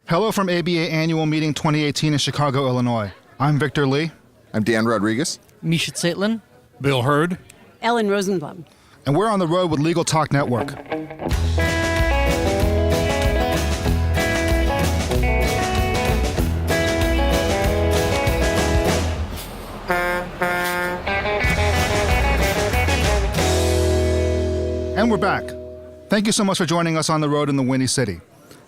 Hello from ABA Annual Meeting 2018 in Chicago, Illinois. I'm Victor Lee. I'm Dan Rodriguez. Misha Tseytlin. Bill Hurd. Ellen Rosenblum. And we're on the road with Legal Talk Network. And we're back. Thank you so much for joining us on the road in the Windy City.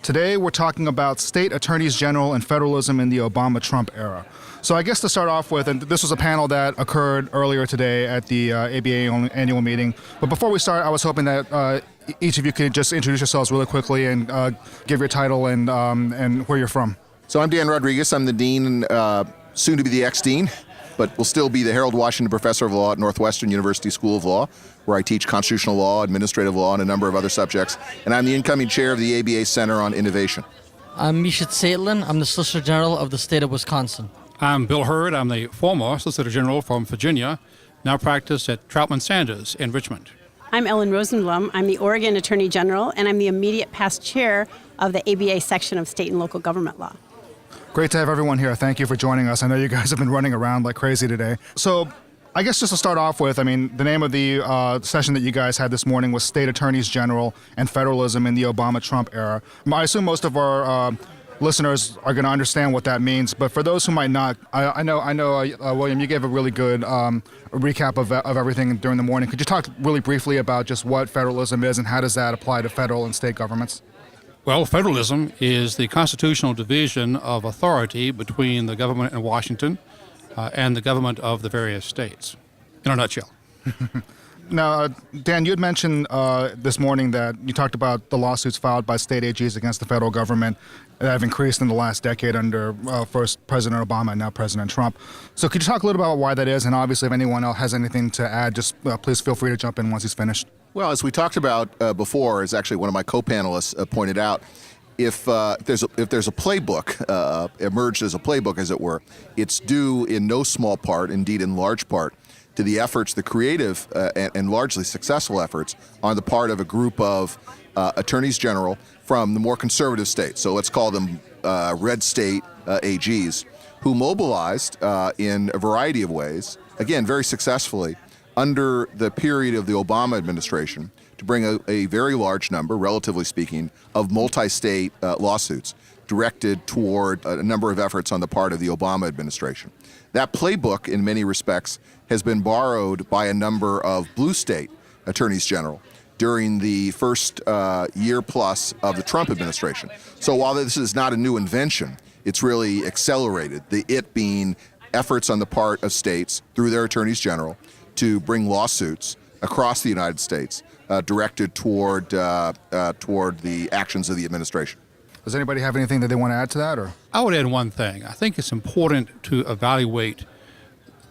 Today, we're talking about state attorneys general and federalism in the Obama-Trump era. So I guess to start off with, and this was a panel that occurred earlier today at the ABA annual meeting. But before we start, I was hoping that each of you could just introduce yourselves really quickly and give your title and where you're from. So I'm Dan Rodriguez. I'm the dean, soon to be the ex-dean, but will still be the Harold Washington Professor of Law at Northwestern University School of Law, where I teach constitutional law, administrative law, and a number of other subjects. And I'm the incoming chair of the ABA Center on Innovation. I'm Misha Tseytlin. I'm the Solicitor General of the state of Wisconsin. I'm Bill Hurd. I'm the former Solicitor General from Virginia, now practice at Troutman Sanders in Richmond. I'm Ellen Rosenblum. I'm the Oregon Attorney General, and I'm the immediate past chair of the ABA section of state and local government law. Great to have everyone here. Thank you for joining us. I know you guys have been running around like crazy today. So I guess just to start off with, I mean, the name of the session that you guys had this morning was State Attorneys General and Federalism in the Obama-Trump Era. I assume most of our listeners are going to understand what that means, but for those who might not, I know, William, you gave a really good recap of everything during the morning. Could you talk really briefly about just what federalism is and how does that apply to federal and state governments? Well, federalism is the constitutional division of authority between the government in Washington and the government of the various states, in a nutshell. Now, Dan, you had mentioned this morning that you talked about the lawsuits filed by state AGs against the federal government that have increased in the last decade under first President Obama and now President Trump. So could you talk a little about why that is? And obviously, if anyone else has anything to add, just please feel free to jump in once he's finished. Well, as we talked about before, as actually one of my co-panelists pointed out, if there's a playbook, emerged as a playbook, as it were, it's due in no small part, indeed in large part, to the efforts, the creative and largely successful efforts on the part of a group of attorneys general from the more conservative states. So let's call them red state AGs, who mobilized in a variety of ways, again, very successfully, under the period of the Obama administration to bring a very large number, relatively speaking, of multi-state lawsuits directed toward a number of efforts on the part of the Obama administration. That playbook, in many respects, has been borrowed by a number of blue state attorneys general during the first year plus of the Trump administration. So while this is not a new invention, it's really accelerated, it being efforts on the part of states through their attorneys general to bring lawsuits across the United States directed toward the actions of the administration. Does anybody have anything that they want to add to that? Or I would add one thing. I think it's important to evaluate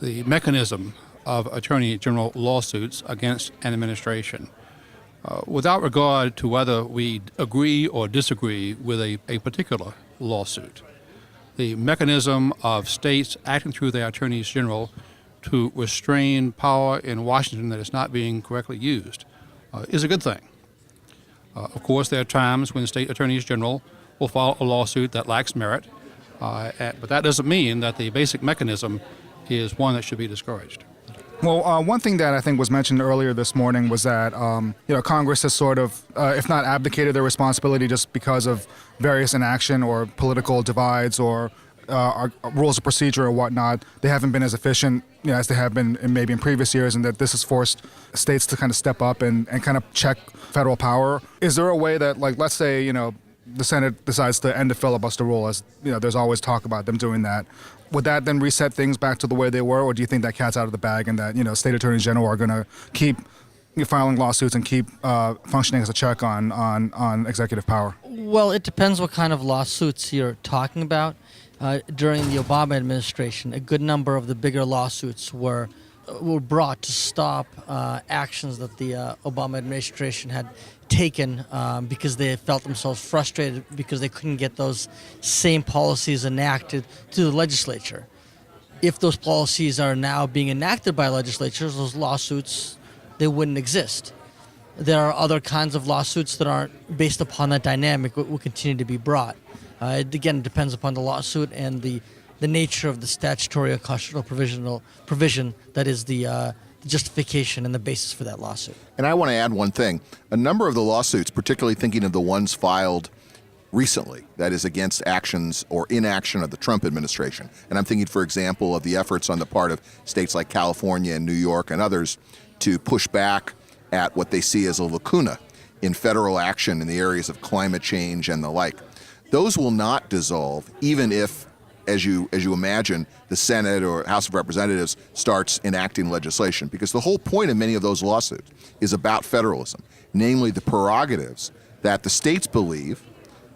the mechanism of attorney general lawsuits against an administration without regard to whether we agree or disagree with a particular lawsuit. The mechanism of states acting through their attorneys general to restrain power in Washington that is not being correctly used is a good thing. Of course, there are times when state attorneys general will file a lawsuit that lacks merit, but that doesn't mean that the basic mechanism is one that should be discouraged. Well, one thing that I think was mentioned earlier this morning was that Congress has sort of, if not abdicated their responsibility just because of various inaction or political divides or rules of procedure or whatnot, they haven't been as efficient as they have been maybe in previous years, and that this has forced states to kind of step up and kind of check federal power. Is there a way that, like, let's say, the Senate decides to end the filibuster rule, as there's always talk about them doing that. Would that then reset things back to the way they were, or do you think that cat's out of the bag and that state attorneys general are going to keep filing lawsuits and keep functioning as a check on executive power? Well, it depends what kind of lawsuits you're talking about. During the Obama administration, a good number of the bigger lawsuits were brought to stop actions that the Obama administration had taken because they felt themselves frustrated because they couldn't get those same policies enacted to the legislature. If those policies are now being enacted by legislatures, those lawsuits, they wouldn't exist. There are other kinds of lawsuits that aren't based upon that dynamic, but will continue to be brought. It again depends upon the lawsuit and the nature of the statutory or constitutional provision that is the justification and the basis for that lawsuit. And I want to add one thing. A number of the lawsuits, particularly thinking of the ones filed recently, that is against actions or inaction of the Trump administration. And I'm thinking, for example, of the efforts on the part of states like California and New York and others to push back at what they see as a lacuna in federal action in the areas of climate change and the like. Those will not dissolve, even if, as you imagine, the Senate or House of Representatives starts enacting legislation, because the whole point of many of those lawsuits is about federalism, namely the prerogatives that the states believe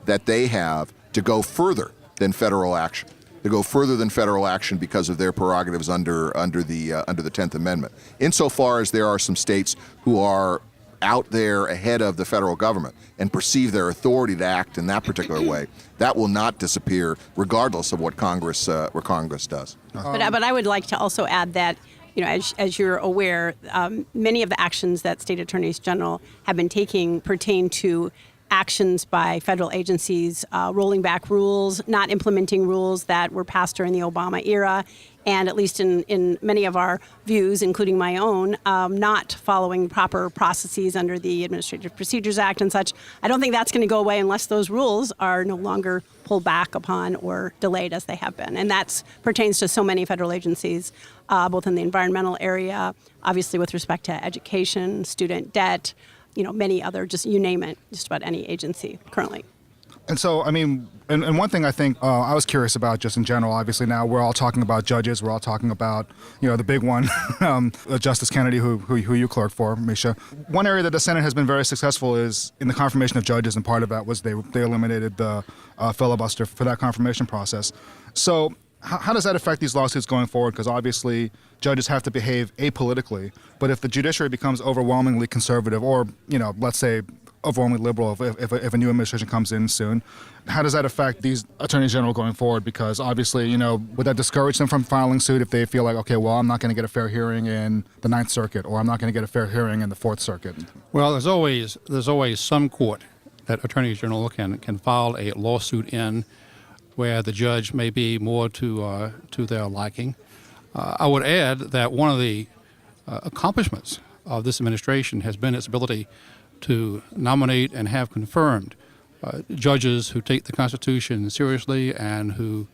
that they have to go further than federal action, to go further than federal action because of their prerogatives under the 10th Amendment. Insofar as there are some states who are out there ahead of the federal government and perceive their authority to act in that particular way, that will not disappear regardless of what Congress does. But I would like to also add that, as you're aware, many of the actions that state attorneys general have been taking pertain to actions by federal agencies, rolling back rules, not implementing rules that were passed during the Obama era, and at least in many of our views, including my own, not following proper processes under the Administrative Procedures Act and such. I don't think that's going to go away unless those rules are no longer pulled back upon or delayed as they have been. And that pertains to so many federal agencies, both in the environmental area, obviously with respect to education, student debt, many other, just you name it, just about any agency currently. And so, I mean, and one thing I think I was curious about just in general, obviously now we're all talking about judges, we're all talking about, the big one, Justice Kennedy, who you clerked for, Misha. One area that the Senate has been very successful is in the confirmation of judges, and part of that was they eliminated the filibuster for that confirmation process. So how does that affect these lawsuits going forward? Because obviously judges have to behave apolitically, but if the judiciary becomes overwhelmingly conservative or, let's say overwhelmingly liberal if a new administration comes in soon, how does that affect these attorneys general going forward? Because obviously, would that discourage them from filing suit if they feel like, okay, well, I'm not going to get a fair hearing in the Ninth Circuit, or I'm not going to get a fair hearing in the Fourth Circuit? Well, there's always some court that attorneys general can file a lawsuit in where the judge may be more to their liking. I would add that one of the accomplishments of this administration has been its ability to nominate and have confirmed judges who take the Constitution seriously and who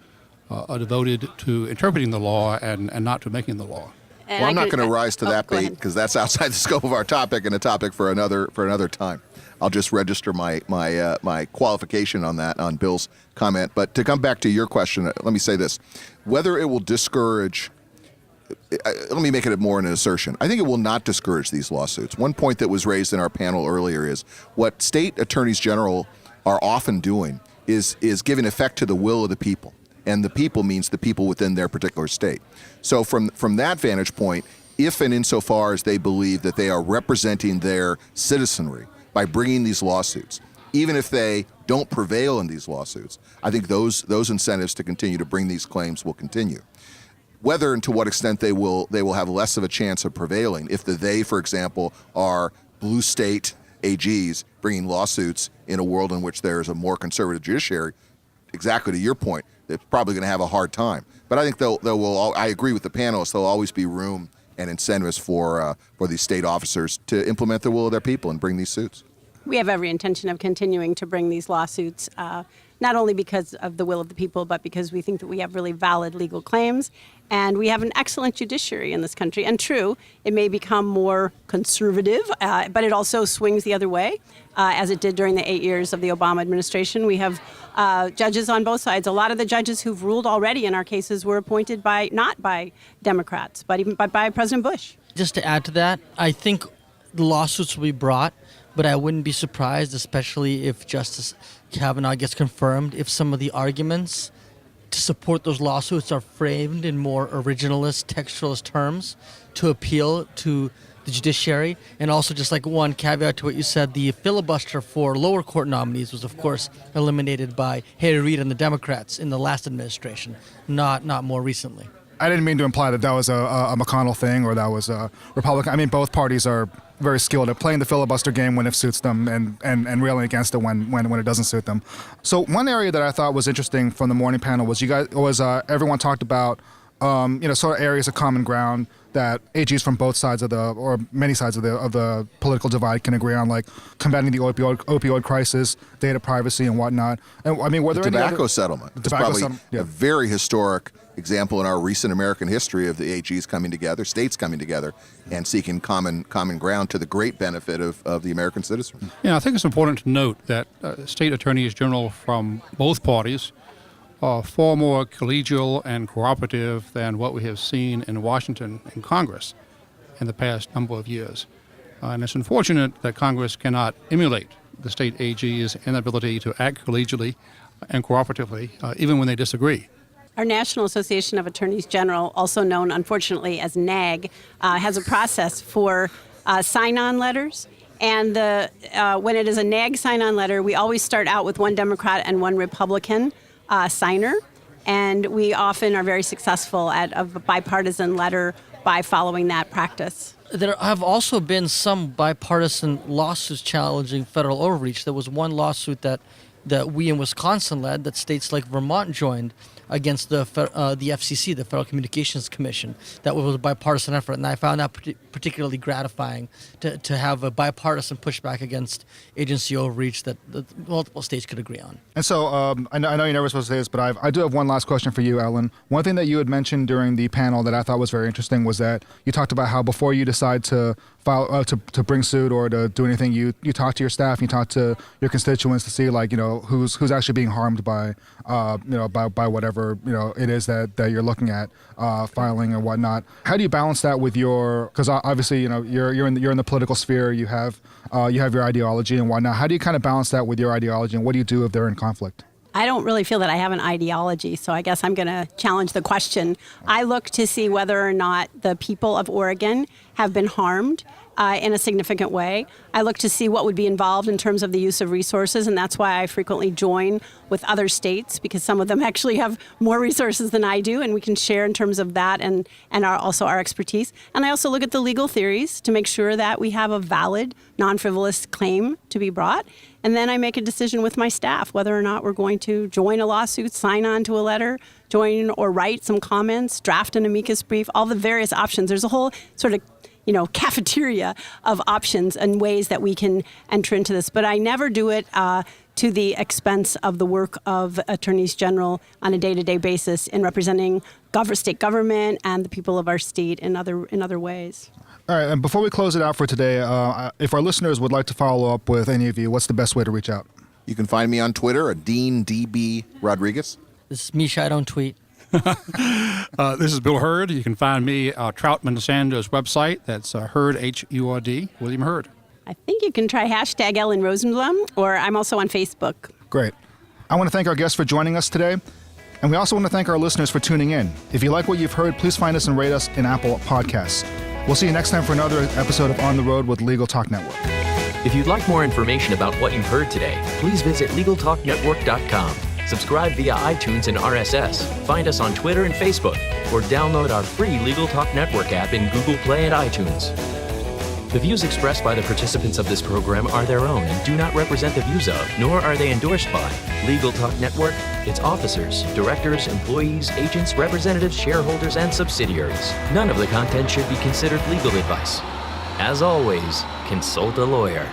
are devoted to interpreting the law and not to making the law. Well, I'm not going to rise to that bait because that's outside the scope of our topic and a topic for another time. I'll just register my qualification on that, on Bill's comment. But to come back to your question, let me say this. Whether it will discourage, let me make it more an assertion. I think it will not discourage these lawsuits. One point that was raised in our panel earlier is what state attorneys general are often doing is giving effect to the will of the people. And the people means the people within their particular state. So from that vantage point, if and insofar as they believe that they are representing their citizenry by bringing these lawsuits, even if they don't prevail in these lawsuits, I think those incentives to continue to bring these claims will continue. Whether and to what extent they will have less of a chance of prevailing if they, for example, are blue state AGs bringing lawsuits in a world in which there is a more conservative judiciary, exactly to your point, they're probably going to have a hard time. But I think I agree with the panelists, there'll always be room and incentives for these state officers to implement the will of their people and bring these suits. We have every intention of continuing to bring these lawsuits, not only because of the will of the people, but because we think that we have really valid legal claims. And we have an excellent judiciary in this country. And true, it may become more conservative, but it also swings the other way, as it did during the 8 years of the Obama administration. We have judges on both sides. A lot of the judges who've ruled already in our cases were appointed not by Democrats, but by President Bush. Just to add to that, I think the lawsuits will be brought, but I wouldn't be surprised, especially if Justice Kavanaugh gets confirmed, if some of the arguments to support those lawsuits are framed in more originalist, textualist terms to appeal to the judiciary. And also, just like one caveat to what you said, the filibuster for lower court nominees was, of course, eliminated by Harry Reid and the Democrats in the last administration, not more recently. I didn't mean to imply that was a McConnell thing or that was a Republican. I mean, both parties are very skilled at playing the filibuster game when it suits them and railing against it when it doesn't suit them. So one area that I thought was interesting from the morning panel was everyone talked about sort of areas of common ground that AGs from both sides or many sides of the political divide can agree on, like combating the opioid crisis, data privacy, and whatnot. And I mean, were there any tobacco settlement? It's probably a very historic example in our recent American history of the AGs coming together, states coming together, and seeking common ground to the great benefit of the American citizen. Yeah, I think it's important to note that state attorneys general from both parties are far more collegial and cooperative than what we have seen in Washington and Congress in the past number of years. And it's unfortunate that Congress cannot emulate the state AG's inability to act collegially and cooperatively, even when they disagree. Our National Association of Attorneys General, also known unfortunately as NAG, has a process for sign-on letters. And when it is a NAG sign-on letter, we always start out with one Democrat and one Republican signer, and we often are very successful at a bipartisan letter by following that practice. There have also been some bipartisan lawsuits challenging federal overreach. There was one lawsuit that we in Wisconsin led that states like Vermont joined against the FCC, the Federal Communications Commission. That was a bipartisan effort, and I found that particularly gratifying to have a bipartisan pushback against agency overreach that multiple states could agree on. And so I know you're never supposed to say this, but I do have one last question for you, Ellen. One thing that you had mentioned during the panel that I thought was very interesting was that you talked about how before you decide to file to bring suit or to do anything, you talk to your staff, you talk to your constituents to see who's actually being harmed by by whatever it is that you're looking at filing and whatnot. How do you balance that with because obviously you're in the political sphere, you have your ideology and whatnot. How do you kind of balance that with your ideology, and what do you do if they're in conflict? I don't really feel that I have an ideology, so I guess I'm going to challenge the question. I look to see whether or not the people of Oregon have been harmed in a significant way. I look to see what would be involved in terms of the use of resources, and that's why I frequently join with other states, because some of them actually have more resources than I do, and we can share in terms of that and also our expertise. And I also look at the legal theories to make sure that we have a valid, non-frivolous claim to be brought. And then I make a decision with my staff whether or not we're going to join a lawsuit, sign on to a letter, join or write some comments, draft an amicus brief, all the various options. There's a whole sort of cafeteria of options and ways that we can enter into this. But I never do it to the expense of the work of attorneys general on a day-to-day basis in representing state government and the people of our state in other ways. All right, and before we close it out for today, if our listeners would like to follow up with any of you, what's the best way to reach out? You can find me on Twitter at Dean DB Rodriguez. This is Misha, I don't tweet. This is Bill Hurd. You can find me at Troutman Sanders' website. That's Hurd, H-U-R-D, William Hurd. I think you can try hashtag Ellen Rosenblum, or I'm also on Facebook. Great. I want to thank our guests for joining us today. And we also want to thank our listeners for tuning in. If you like what you've heard, please find us and rate us in Apple Podcasts. We'll see you next time for another episode of On the Road with Legal Talk Network. If you'd like more information about what you've heard today, please visit LegalTalkNetwork.com. Subscribe via iTunes and RSS. Find us on Twitter and Facebook, or download our free Legal Talk Network app in Google Play and iTunes. The views expressed by the participants of this program are their own and do not represent the views of, nor are they endorsed by, Legal Talk Network, its officers, directors, employees, agents, representatives, shareholders, and subsidiaries. None of the content should be considered legal advice. As always, consult a lawyer.